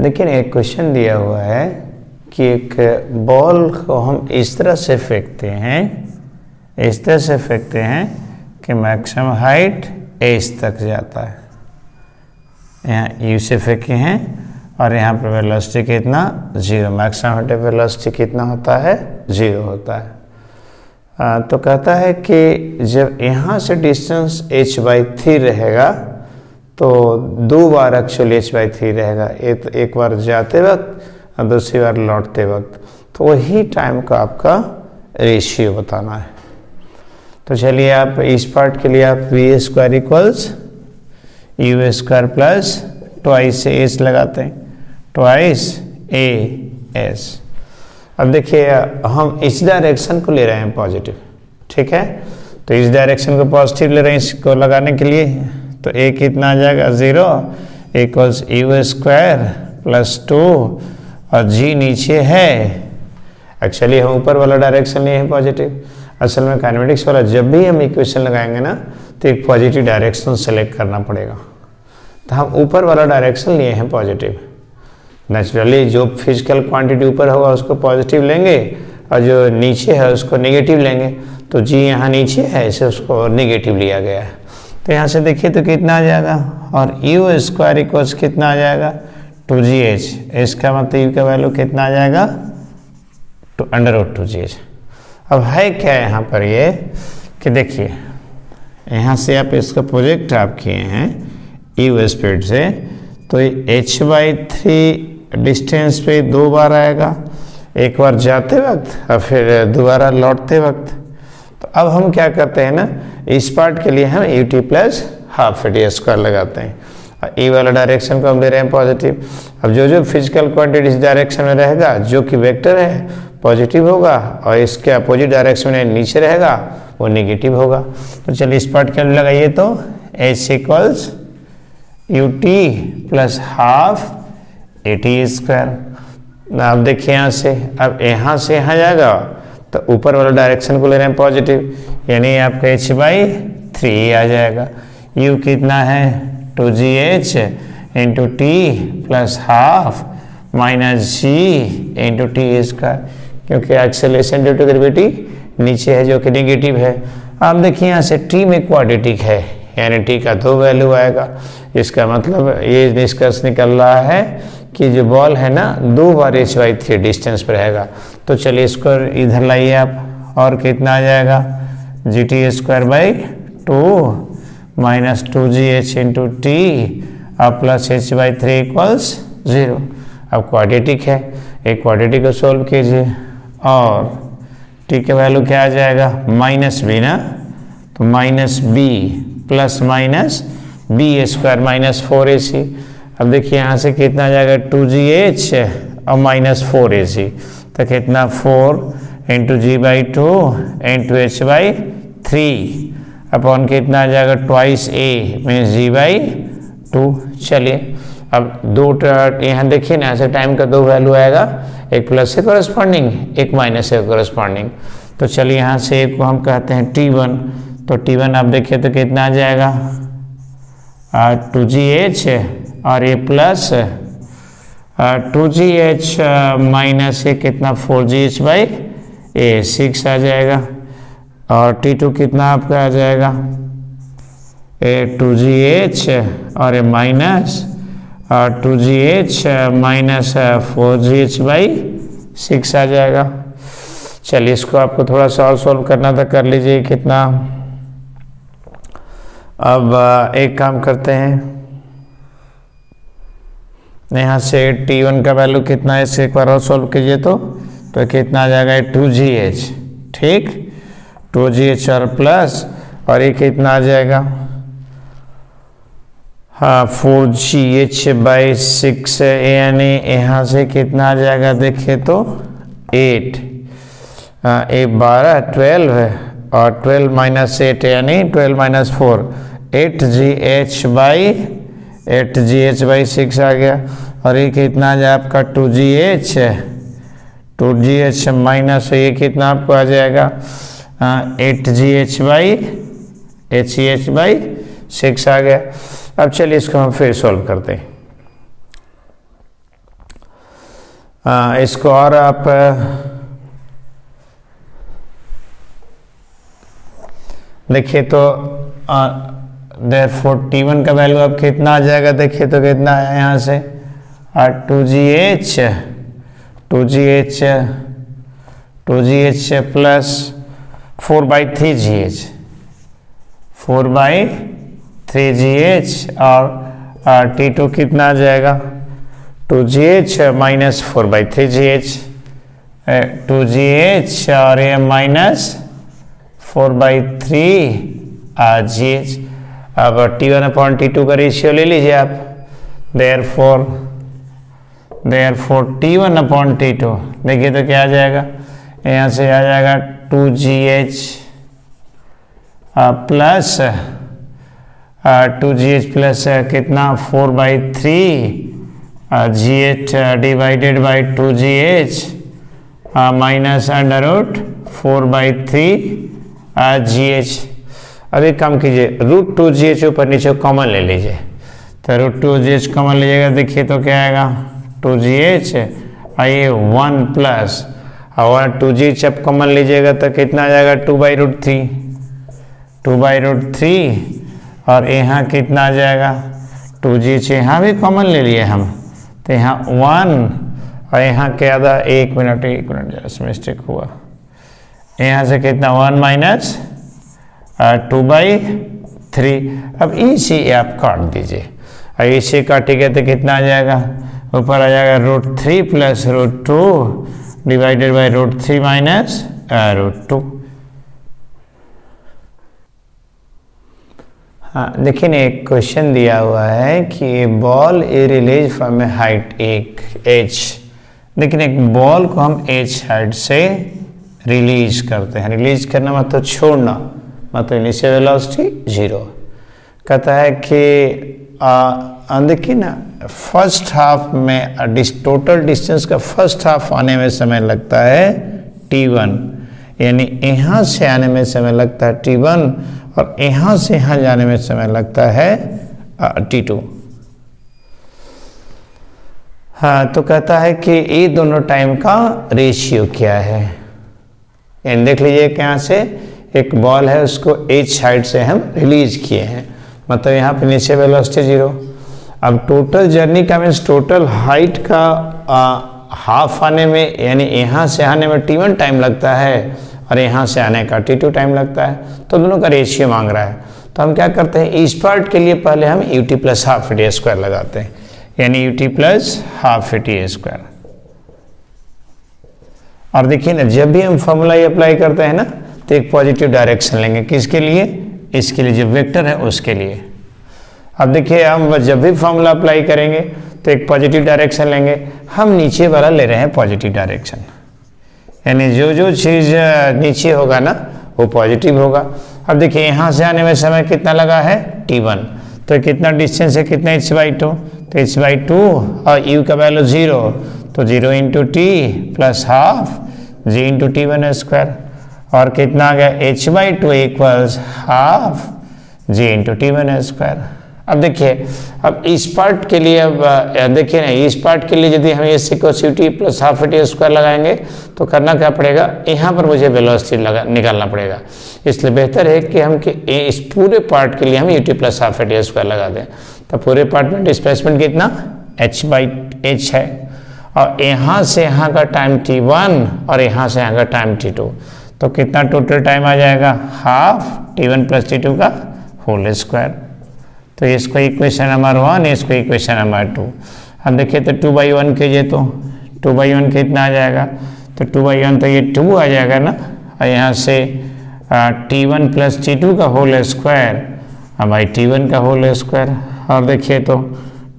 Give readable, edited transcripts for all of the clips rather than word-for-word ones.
देखिए एक क्वेश्चन दिया हुआ है कि एक बॉल को हम इस तरह से फेंकते हैं कि मैक्सिमम हाइट एच तक जाता है। यहाँ यू से फेंके हैं और यहाँ पर वेलोसिटी कितना 0, मैक्सिमम वेलोसिटी कितना होता है 0 होता है। तो कहता है कि जब यहाँ से डिस्टेंस h/3 रहेगा तो 2 बार एक्चुअली h/3 रहेगा, एक बार जाते वक्त और दूसरी बार लौटते वक्त, तो वही टाइम का आपका रेशियो बताना है। तो चलिए आप इस पार्ट के लिए आप v² equals u² plus twice S लगाते हैं, ट्वाइस as। अब देखिए हम इस डायरेक्शन को ले रहे हैं पॉजिटिव, ठीक है, तो इस डायरेक्शन को पॉजिटिव ले रहे हैं, इसको लगाने के लिए तो a कितना आ जाएगा 0 इक्वल्स u² प्लस 2 और g नीचे है। एक्चुअली हम ऊपर वाला डायरेक्शन लिए हैं पॉजिटिव। असल में काइनेमेटिक्स वाला जब भी हम इक्वेशन लगाएंगे ना तो एक पॉजिटिव डायरेक्शन सेलेक्ट करना पड़ेगा, तो हम ऊपर वाला डायरेक्शन लिए हैं पॉजिटिव। नेचुरली जो फिजिकल क्वांटिटी ऊपर होगा उसको पॉजिटिव लेंगे और जो नीचे है उसको नेगेटिव लेंगे, तो जी यहाँ नीचे है इसे उसको नेगेटिव लिया गया है। तो यहाँ से देखिए तो कितना आ जाएगा, और u² इक्वल्स कितना आ जाएगा 2gh, इसका मतलब u का वैल्यू कितना आ जाएगा √2gh। अब है क्या यहाँ पर ये कि देखिए यहाँ से आप इसका प्रोजेक्ट आप किए हैं u स्पीड से, तो h/3 डिस्टेंस पे 2 बार आएगा, एक बार जाते वक्त और फिर दोबारा लौटते वक्त। तो अब हम क्या करते हैं ना, इस पार्ट के लिए हम ut प्लस हाफ d² लगाते हैं और e वाला डायरेक्शन को हम ले रहे हैं पॉजिटिव। अब जो फिजिकल क्वांटिटी इस डायरेक्शन में रहेगा जो कि वेक्टर है पॉजिटिव होगा, और इसके अपोजिट डायरेक्शन में नीचे रहेगा वो नेगेटिव होगा। तो चलिए इस पार्ट के लिए लगाइए, तो h equals ut plus half at²। अब देखिए यहाँ से, अब यहाँ से यहाँ जाएगा तो ऊपर वाला डायरेक्शन को ले रहे हैं पॉजिटिव, यानी आपका h/3 आ जाएगा। u कितना है 2gh into T plus half minus g into t², क्योंकि एक्सेलरेशन ड्यू टू ग्रेविटी नीचे है जो कि नेगेटिव है। अब देखिए यहाँ से t में क्वाड्रेटिक है, यानी t का 2 वैल्यू आएगा। इसका मतलब ये निष्कर्ष निकल रहा है कि जो बॉल है ना 2 बार h/3 डिस्टेंस पर रहेगा। तो चलिए इसको इधर लाइए आप, और कितना आ जाएगा gt²/2 minus 2gh into T और प्लस h/3 इक्वल्स 0। अब क्वाड्रेटिक है, एक क्वाड्रेटिक को सोल्व कीजिए और टी का वैल्यू क्या आ जाएगा -b ना, तो -b plus minus b² minus 4ac। अब देखिए यहाँ से कितना आ जाएगा 2gh और माइनस 4ac, तो कितना 4 into g/2 into h/3 upon कितना आ जाएगा ट्वाइस a मीन्स g/2। चलिए अब दो यहाँ देखिए ना, ऐसे टाइम का 2 वैल्यू आएगा, एक प्लस से कॉरेस्पॉन्डिंग एक माइनस से कॉरेस्पॉन्डिंग। तो चलिए यहाँ से एक को हम कहते हैं t1, तो t1 आप देखिए तो कितना आ जाएगा 2gh और ये प्लस 2gh माइनस ये कितना 4gh/a 6 आ जाएगा, और t2 कितना आपका आ जाएगा 2gh और ये माइनस 2gh माइनस 4gh/6 आ जाएगा। चलिए इसको आपको थोड़ा सा और सॉल्व करना था, कर लीजिए कितना। अब एक काम करते हैं, यहाँ से t1 का वैल्यू कितना है इसे एक बार और सॉल्व कीजिए, तो कितना आ जाएगा 2gh, ठीक 2gh और प्लस, और ये कितना आ जाएगा 4gh/6, यानी यहाँ से कितना आ जाएगा देखिए तो 8 12 12 है, और 12 माइनस 8 यानी 12 माइनस 4 8gh/6 आ गया। और ये कितना आ जाए आपका 2gh माइनस ये कितना आपको आ जाएगा 8gh/6 आ गया। अब चलिए इसको हम फिर सॉल्व करते हैं। इसको और आप देखिए तो देयरफॉर T1 का वैल्यू अब कितना आ जाएगा, देखिए तो कितना आया यहाँ से 2GH प्लस 4/3GH 4/3GH और T2 कितना आ जाएगा 2GH माइनस 4/3GH 2GH और ये माइनस 4/3GH। अब T1/T2 का रेशियो ले लीजिए आप, देयरफॉर T1/T2 देखिए तो क्या आ जाएगा, यहाँ से आ जाएगा 2GH प्लस 2GH प्लस कितना 4/3GH divided by 2GH minus under root 4/3GH। अभी कम कीजिए, √2GH ऊपर नीचे कॉमन ले लीजिए, तो √2GH कॉमन लीजिएगा, देखिए तो क्या आएगा 2GH ये 1 प्लस और 2GH अब कॉमन लीजिएगा तो कितना आ जाएगा 2/√3 और यहाँ कितना आ जाएगा 2GH, यहाँ भी कॉमन ले लिए हम, तो यहाँ 1 और यहाँ क्या था, एक मिनट जरा मिस्टेक हुआ, यहाँ से कितना 1 माइनस 2/3। अब इसी आप काट दीजिए, और इसे काटेंगे तो कितना आ जाएगा, ऊपर आ जाएगा √3 प्लस √2 डिवाइडेड बाई √3 माइनस √2। हाँ देखिए ना, एक क्वेश्चन दिया हुआ है कि ball A release from A height h, लेकिन एक बॉल को हम h हाइट से रिलीज करते हैं, रिलीज करना मतलब छोड़ना, मतलब इनिशियल वेलोसिटी 0। कहता है कि देखिए ना फर्स्ट हाफ में टोटल डिस्टेंस का फर्स्ट हाफ आने में समय लगता है T1, यानी यहाँ से आने में समय लगता है T1 और यहाँ से यहाँ जाने में समय लगता है T2। हाँ तो कहता है कि ये दोनों टाइम का रेशियो क्या है, यानी देख लीजिए कि यहाँ से एक बॉल है उसको h हाइट से हम रिलीज किए हैं, मतलब यहाँ पे नीचे वेलोसिटी 0। अब टोटल जर्नी का मीन्स टोटल हाइट का हाफ आने में, यानी यहाँ से आने में T1 टाइम लगता है और यहाँ से आने का T2 टाइम लगता है, तो दोनों का रेशियो मांग रहा है। तो हम क्या करते हैं, इस पार्ट के लिए पहले हम ut plus half a square लगाते हैं, यानी ut plus half a square. और देखिए ना जब भी हम फॉर्मूला अप्लाई करते हैं ना तो एक पॉजिटिव डायरेक्शन लेंगे, किसके लिए, इसके लिए जो वेक्टर है उसके लिए। अब देखिए हम जब भी फॉर्मूला अप्लाई करेंगे तो एक पॉजिटिव डायरेक्शन लेंगे, हम नीचे वाला ले रहे हैं पॉजिटिव डायरेक्शन, यानी जो जो चीज़ नीचे होगा ना वो पॉजिटिव होगा। अब देखिए यहाँ से आने में समय कितना लगा है T1, तो कितना डिस्टेंस है, कितना h/2, तो h/2 और u का वैल्यू 0, तो 0 into T plus half g into T1 square, और कितना आ गया h/2 equals half g into T1 square. अब देखिए अब इस पार्ट के लिए, अब देखिए ना इस पार्ट के लिए यदि हम ये सिक्वेंसिटी प्लस हाफ a स्क्वायर लगाएंगे तो करना क्या पड़ेगा, यहाँ पर मुझे वेलोसिटी निकालना पड़ेगा, इसलिए बेहतर है कि हम इस पूरे पार्ट के लिए हम ut plus half a square लगा दें। तो पूरे पार्ट में डिस्प्लेसमेंट कितना h/h है, और यहाँ से यहाँ का टाइम T1 और यहाँ से यहाँ का टाइम T2, तो कितना टोटल टाइम आ जाएगा, हाफ T1 प्लस T2 का होल स्क्वायर। तो इसको इक्वेशन नंबर 1, इसको इक्वेशन नंबर 2। अब देखिए तो 2/1 कीजिए तो 2/1 कितना आ जाएगा, तो 2/1 तो ये 2 आ जाएगा ना, और यहाँ से T1 प्लस T2 का होल स्क्वायर बाई T1 का होल स्क्वायर। और देखिए तो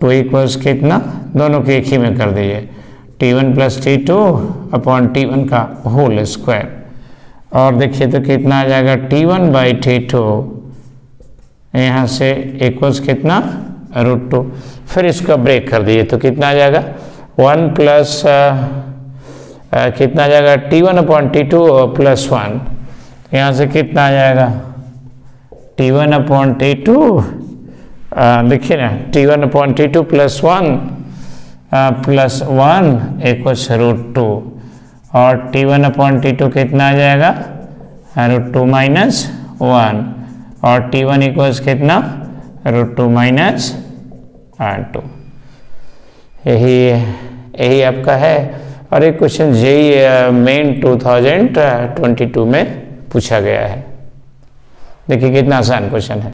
2 इक्वल्स कितना, दोनों के एक ही में कर दीजिए, T1 plus T2 upon T1 का होल स्क्वायर। और देखिए तो कितना आ जाएगा T1 बाई T2, यहाँ से इक्वल्स कितना √2। फिर इसका ब्रेक कर दीजिए तो कितना आ जाएगा 1 प्लस कितना आ जाएगा T1 अपॉन T2 प्लस 1, यहाँ से कितना आ जाएगा T1 अपॉन T2, देखिए ना T1 upon T2 plus 1 plus 1 equals √2 और T1/T2 कितना आ जाएगा √2 माइनस 1 और T1 इक्वल्स कितना √2 माइनस 2। यही आपका है और एक क्वेश्चन जेईई मेन 2022 में पूछा गया है। देखिए कितना आसान क्वेश्चन है।